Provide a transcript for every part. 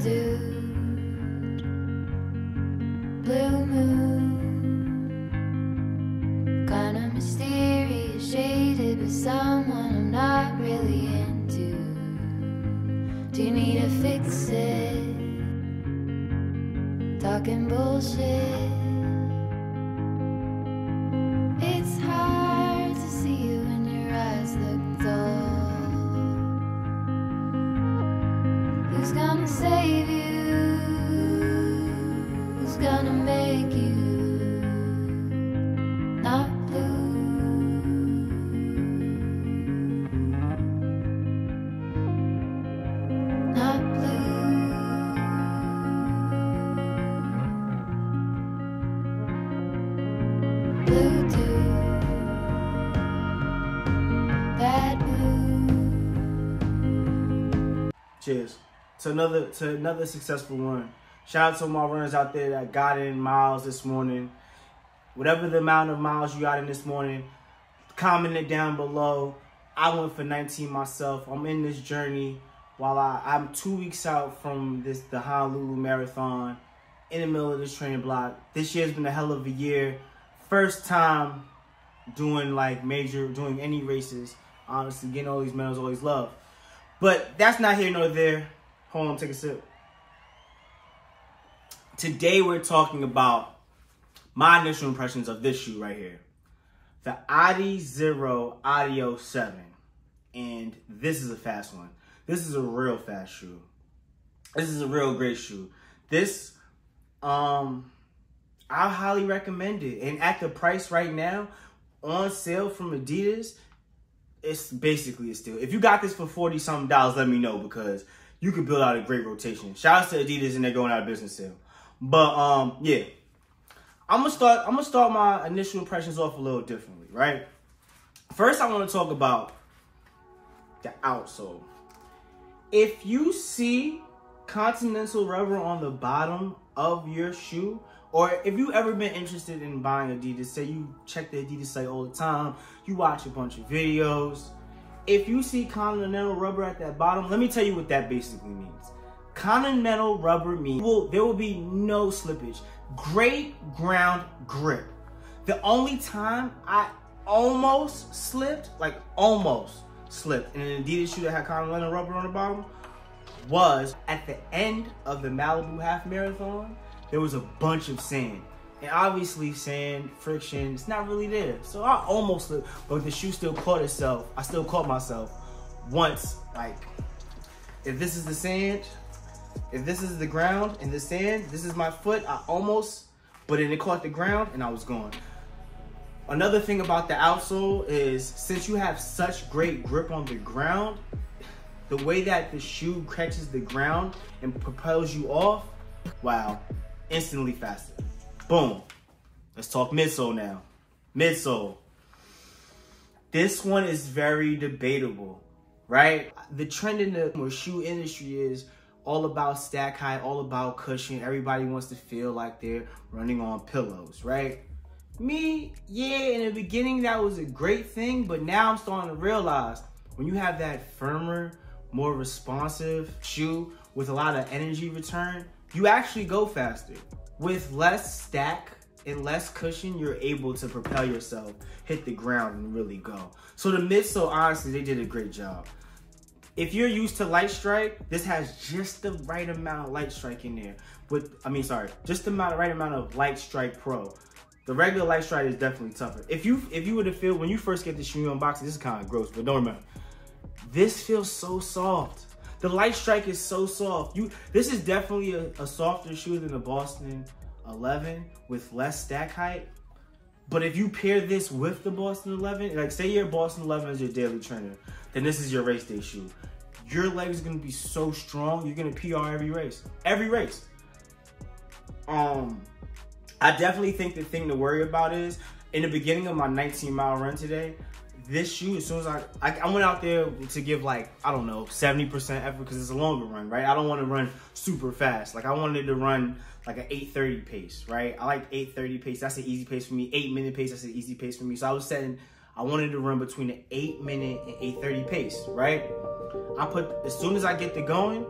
dude, blue moon, kinda mysterious, shaded with someone I'm not really into. Do you need to fix it? Talking bullshit. It's hard to see you when your eyes look dull. Who's gonna save you? Who's gonna make you not blue? Not blue. Blue too. That blue. Cheers to another successful run. Shout out to my runners out there that got in miles this morning. Whatever the amount of miles you got in this morning, comment it down below. I went for 19 myself. I'm in this journey while I'm 2 weeks out from the Honolulu Marathon, in the middle of this training block. This year's been a hell of a year. First time doing any races. Honestly, getting all these medals, all these love. But that's not here nor there. Hold on, take a sip. Today we're talking about my initial impressions of this shoe right here. The Adizero Adios 7. And this is a fast one. This is a real fast shoe. This is a real great shoe. This, I highly recommend it. And at the price right now, on sale from Adidas, it's basically a steal. If you got this for $40-something, let me know, because you could build out a great rotation. Shout out to Adidas and they're going out of business sale. But yeah, I'm gonna start my initial impressions off a little differently, right? First, I want to talk about the outsole. If you see continental rubber on the bottom of your shoe, or if you've ever been interested in buying Adidas, say you check the Adidas site all the time, you watch a bunch of videos. If you see continental rubber at that bottom, let me tell you what that basically means. Continental rubber means there will be no slippage. Great ground grip. The only time I almost slipped in an Adidas shoe that had continental rubber on the bottom was at the end of the Malibu half marathon. There was a bunch of sand. And obviously sand, friction, it's not really there. So I almost slipped, but the shoe still caught itself. I still caught myself once. Like, if this is the sand, if this is the ground and the sand, this is my foot, I almost, but then it caught the ground and I was gone. Another thing about the outsole is, since you have such great grip on the ground, the way that the shoe catches the ground and propels you off, wow, instantly faster. Boom. Let's talk midsole now. Midsole. This one is very debatable, right? The trend in the shoe industry is all about stack height, all about cushion. Everybody wants to feel like they're running on pillows, right? Me, yeah, in the beginning that was a great thing, but now I'm starting to realize when you have that firmer, more responsive shoe with a lot of energy return, you actually go faster. With less stack and less cushion, you're able to propel yourself, hit the ground, and really go. So the midsole, honestly, they did a great job. If you're used to light strike, this has just the right amount of light strike in there. Just the right amount of light strike pro. The regular light strike is definitely tougher. If you were to feel, when you first get the shoe unboxing, this is kind of gross, but don't remember. This feels so soft. The light strike is so soft. This is definitely a softer shoe than the Boston 11 with less stack height. But if you pair this with the Boston 11, like say your Boston 11 is your daily trainer, then this is your race day shoe. Your legs are gonna be so strong, you're gonna PR every race. Every race. I definitely think the thing to worry about is, in the beginning of my 19-mile run today, this shoe, as soon as I went out there to give, like, I don't know, 70% effort, because it's a longer run, right? I don't want to run super fast. Like, I wanted to run like an 8:30 pace, right? I like 8:30 pace. That's an easy pace for me. 8-minute pace, that's an easy pace for me. So I wanted to run between an 8-minute and 8:30 pace, right? As soon as I get to going,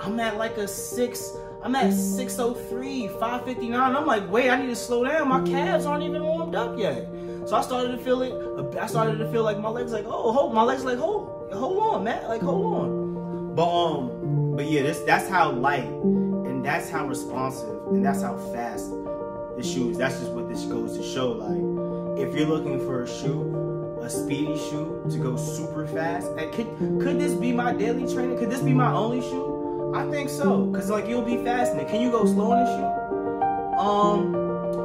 I'm at like a 603, 559. I'm like, wait, I need to slow down. My calves aren't even warmed up yet. So I started to feel it. I started to feel like my legs like, hold on, man, like hold on. But yeah, that's how light and that's how responsive and that's how fast the shoe is. That's just what this goes to show. Like, if you're looking for a shoe, a speedy shoe to go super fast, and could this be my daily training? Could this be my only shoe? I think so, cause like you'll be fast in it. Can you go slow in this shoe?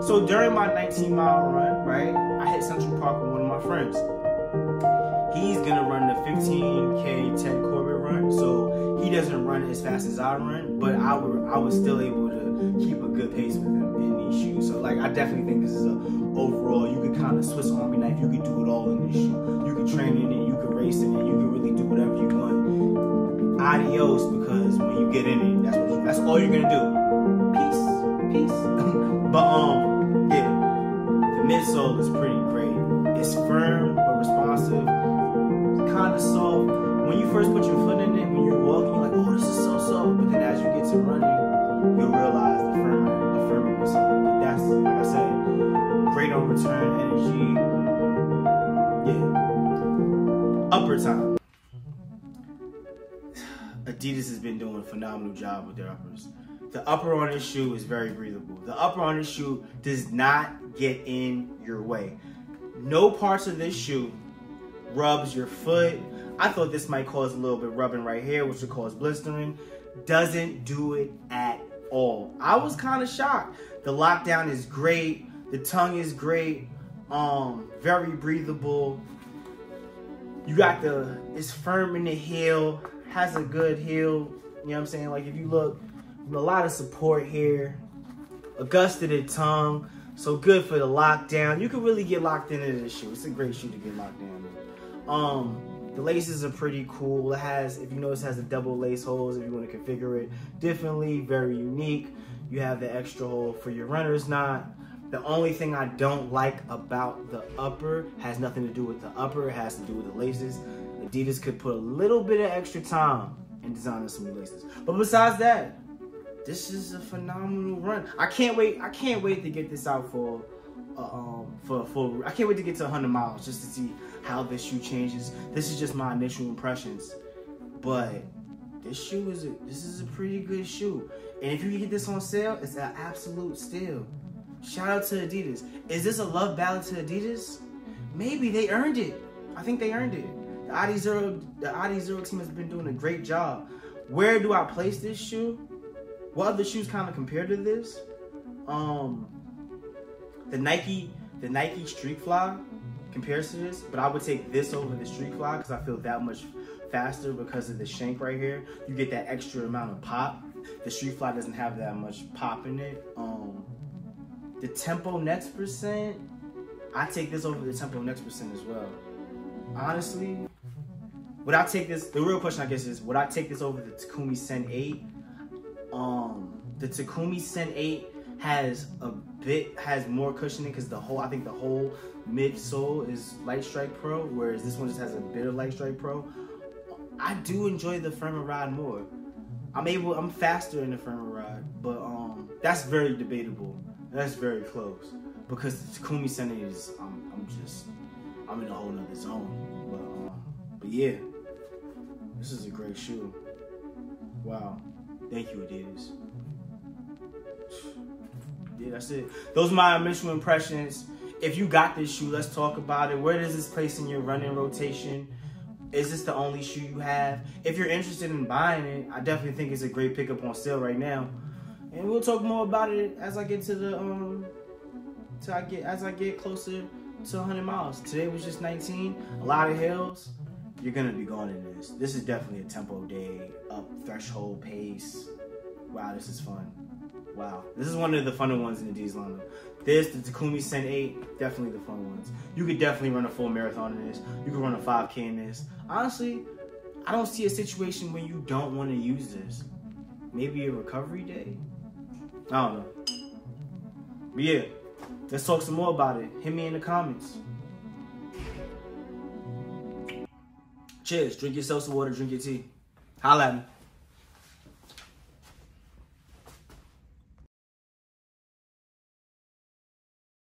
So during my 19-mile run, right, I hit Central Park with one of my friends. He's gonna run the 15K Ted Corbett run, so he doesn't run as fast as I run, but I was still able to keep a good pace with him in these shoes. So like, I definitely think this is a overall, you could kind of Swiss Army knife, you could do it all in this shoe. You could train in it, you could race in it, you could really do whatever you want. Adios, because when you get in it, that's all you're gonna do. Peace. But yeah, the midsole is pretty great. It's firm but responsive. It's kind of soft. When you first put your foot in it, when you're walking, you're like, oh, this is so soft. But then as you get to running, you'll realize the firmness of it. But that's, like I said, great on return energy. Yeah. Upper time. Adidas has been doing a phenomenal job with their uppers. The upper on this shoe is very breathable. The upper on this shoe does not get in your way. No parts of this shoe rubs your foot. I thought this might cause a little bit rubbing right here, which would cause blistering. Doesn't do it at all. I was kind of shocked. The lockdown is great. The tongue is great. Very breathable. You got it's firm in the heel. Has a good heel, you know what I'm saying? Like if you look, a lot of support here, adjusted tongue, so good for the lockdown. You can really get locked into this shoe. It's a great shoe to get locked down in. The laces are pretty cool. It has, if you notice, it has the double lace holes if you want to configure it differently, very unique. You have the extra hole for your runner's knot. The only thing I don't like about the upper has nothing to do with the upper, it has to do with the laces. Adidas could put a little bit of extra time in designing some new laces. But besides that, this is a phenomenal run. I can't wait to get this out for I can't wait to get to 100 miles just to see how this shoe changes. This is just my initial impressions. But this is a pretty good shoe. And if you can get this on sale, it's an absolute steal. Shout out to Adidas. Is this a love ballad to Adidas? Maybe they earned it. I think they earned it. The Adizero team has been doing a great job. Where do I place this shoe? What other shoes kind of compare to this? The Nike Streak Fly compares to this, but I would take this over the Streak Fly because I feel that much faster because of the shank right here. You get that extra amount of pop. The Streak Fly doesn't have that much pop in it. The Tempo Next Percent, I take this over the Tempo Next Percent as well. Honestly, would I take this? The real question, I guess, is would I take this over the Takumi Sen 8? The Takumi Sen 8 has more cushioning because I think the whole midsole is Light Strike Pro, whereas this one just has a bit of Light Strike Pro. I do enjoy the firmer ride more. I'm faster in the firmer ride, but that's very debatable. That's very close because the Takumi Sen 8 is I'm in a whole nother zone. But yeah, this is a great shoe. Wow, thank you, Adidas. Yeah, that's it. Those are my initial impressions. If you got this shoe, let's talk about it. Where does this place in your running rotation? Is this the only shoe you have? If you're interested in buying it, I definitely think it's a great pickup on sale right now. And we'll talk more about it as I get to the as I get closer to 100 miles. Today was just 19. A lot of hills. You're gonna be going in this. This is definitely a tempo day, up threshold pace. Wow, this is fun. Wow, this is one of the funner ones in the D's lineup. This, the Takumi Sen 8, definitely the fun ones. You could definitely run a full marathon in this. You could run a 5K in this. Honestly, I don't see a situation where you don't want to use this. Maybe a recovery day? I don't know. But yeah, let's talk some more about it. Hit me in the comments. Cheers. Drink yourself some water, drink your tea. Holla at me.